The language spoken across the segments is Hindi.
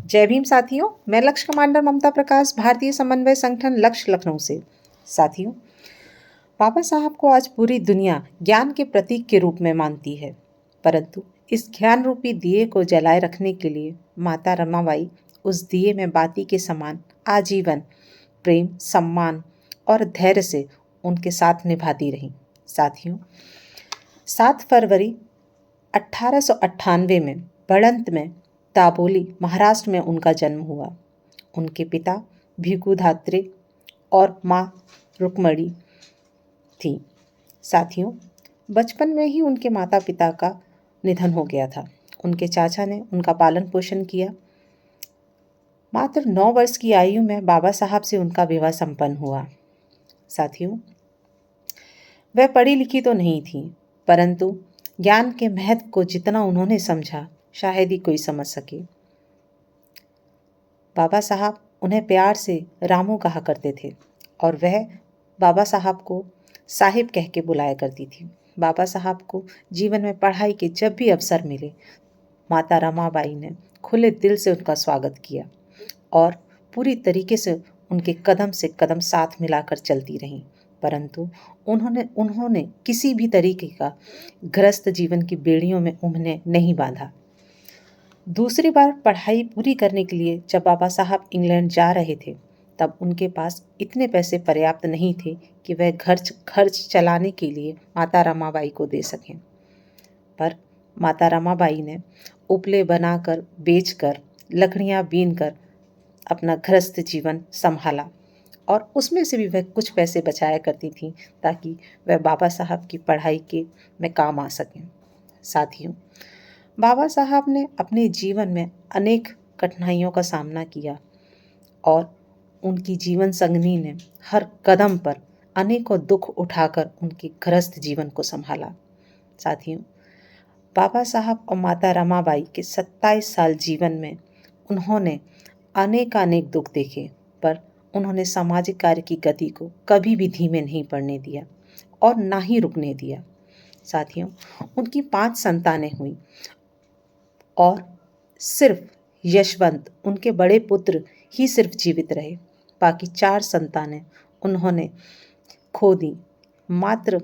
जय भीम साथियों, मैं लक्ष्य कमांडर ममता प्रकाश, भारतीय समन्वय संगठन लक्ष्य लखनऊ से। साथियों, बाबा साहब को आज पूरी दुनिया ज्ञान के प्रतीक के रूप में मानती है, परंतु इस ज्ञान रूपी दिए को जलाए रखने के लिए माता रमाबाई उस दिए में बाती के समान आजीवन प्रेम, सम्मान और धैर्य से उनके साथ निभाती रहीं। साथियों, 7 फरवरी 1898 में बढ़ंत में दाबोली, महाराष्ट्र में उनका जन्म हुआ। उनके पिता भिकू धात्रे और माँ रुक्मणी थी। साथियों, बचपन में ही उनके माता पिता का निधन हो गया था। उनके चाचा ने उनका पालन पोषण किया। मात्र 9 वर्ष की आयु में बाबा साहब से उनका विवाह संपन्न हुआ। साथियों, वह पढ़ी लिखी तो नहीं थी, परंतु ज्ञान के महत्व को जितना उन्होंने समझा, शायद ही कोई समझ सके। बाबा साहब उन्हें प्यार से रामू कहा करते थे और वह बाबा साहब को साहिब कह के बुलाया करती थी। बाबा साहब को जीवन में पढ़ाई के जब भी अवसर मिले, माता रमाबाई ने खुले दिल से उनका स्वागत किया और पूरी तरीके से उनके कदम से कदम साथ मिलाकर चलती रहीं। परंतु उन्होंने किसी भी तरीके का गृहस्थ जीवन की बेड़ियों में उन्हें नहीं बांधा। दूसरी बार पढ़ाई पूरी करने के लिए जब बाबा साहब इंग्लैंड जा रहे थे, तब उनके पास इतने पैसे पर्याप्त नहीं थे कि वह खर्च चलाने के लिए माता रमाबाई को दे सकें। पर माता रमाबाई ने उपले बनाकर, बेचकर, लकड़ियाँ बीनकर अपना गृहस्थ जीवन संभाला और उसमें से भी वह कुछ पैसे बचाया करती थी ताकि वह बाबा साहब की पढ़ाई में काम आ सकें। साथियों, बाबा साहब ने अपने जीवन में अनेक कठिनाइयों का सामना किया और उनकी जीवन संगनी ने हर कदम पर अनेकों दुख उठाकर उनके गृहस्थ जीवन को संभाला। साथियों, बाबा साहब और माता रमाबाई के 27 साल जीवन में उन्होंने अनेक दुख देखे, पर उन्होंने सामाजिक कार्य की गति को कभी भी धीमे नहीं पड़ने दिया और ना ही रुकने दिया। साथियों, उनकी 5 संतानें हुई और सिर्फ यशवंत, उनके बड़े पुत्र ही सिर्फ जीवित रहे। बाकी 4 संतानें उन्होंने खो दी, मात्र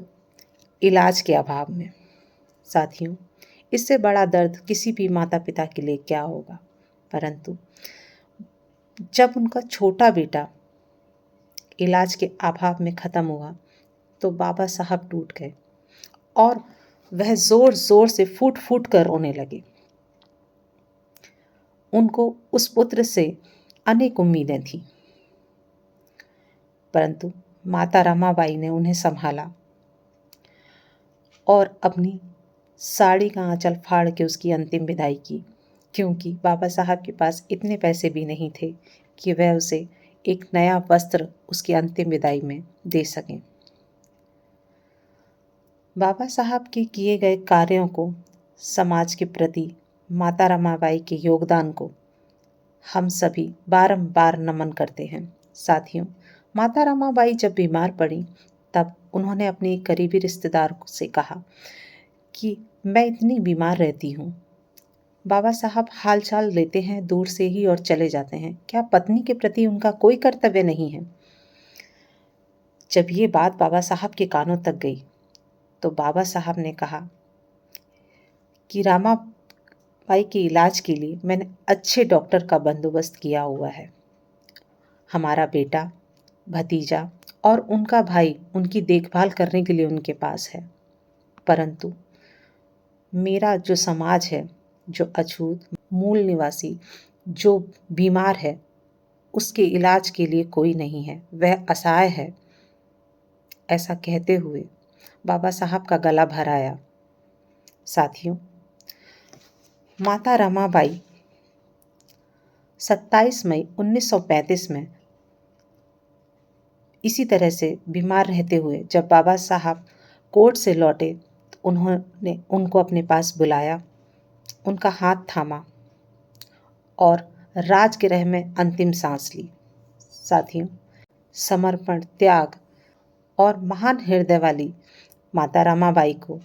इलाज के अभाव में। साथियों, इससे बड़ा दर्द किसी भी माता पिता के लिए क्या होगा। परंतु जब उनका छोटा बेटा इलाज के अभाव में ख़त्म हुआ तो बाबा साहब टूट गए और वह ज़ोर ज़ोर से फूट फूट कर रोने लगे। उनको उस पुत्र से अनेक उम्मीदें थीं, परंतु माता रमाबाई ने उन्हें संभाला और अपनी साड़ी का आंचल फाड़ के उसकी अंतिम विदाई की, क्योंकि बाबा साहब के पास इतने पैसे भी नहीं थे कि वह उसे एक नया वस्त्र उसकी अंतिम विदाई में दे सकें। बाबा साहब के किए गए कार्यों को, समाज के प्रति माता रमाबाई के योगदान को हम सभी बारंबार नमन करते हैं। साथियों, माता रमाबाई जब बीमार पड़ी तब उन्होंने अपने एक करीबी रिश्तेदार से कहा कि मैं इतनी बीमार रहती हूँ, बाबा साहब हाल चाल लेते हैं दूर से ही और चले जाते हैं, क्या पत्नी के प्रति उनका कोई कर्तव्य नहीं है? जब ये बात बाबा साहब के कानों तक गई तो बाबा साहब ने कहा कि रामाबाई के इलाज के लिए मैंने अच्छे डॉक्टर का बंदोबस्त किया हुआ है। हमारा बेटा, भतीजा और उनका भाई उनकी देखभाल करने के लिए उनके पास है, परंतु मेरा जो समाज है, जो अछूत मूल निवासी जो बीमार है, उसके इलाज के लिए कोई नहीं है, वह असहाय है। ऐसा कहते हुए बाबा साहब का गला भर आया। साथियों, माता रमाबाई 27 मई 1935 में इसी तरह से बीमार रहते हुए जब बाबा साहब कोर्ट से लौटे तो उन्होंने उनको अपने पास बुलाया, उनका हाथ थामा और राजगृह में अंतिम सांस ली। साथियों, समर्पण, त्याग और महान हृदय वाली माता रमाबाई को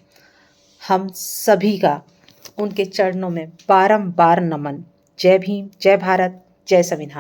हम सभी का उनके चरणों में बारंबार नमन। जय भीम, जय भारत, जय संविधान।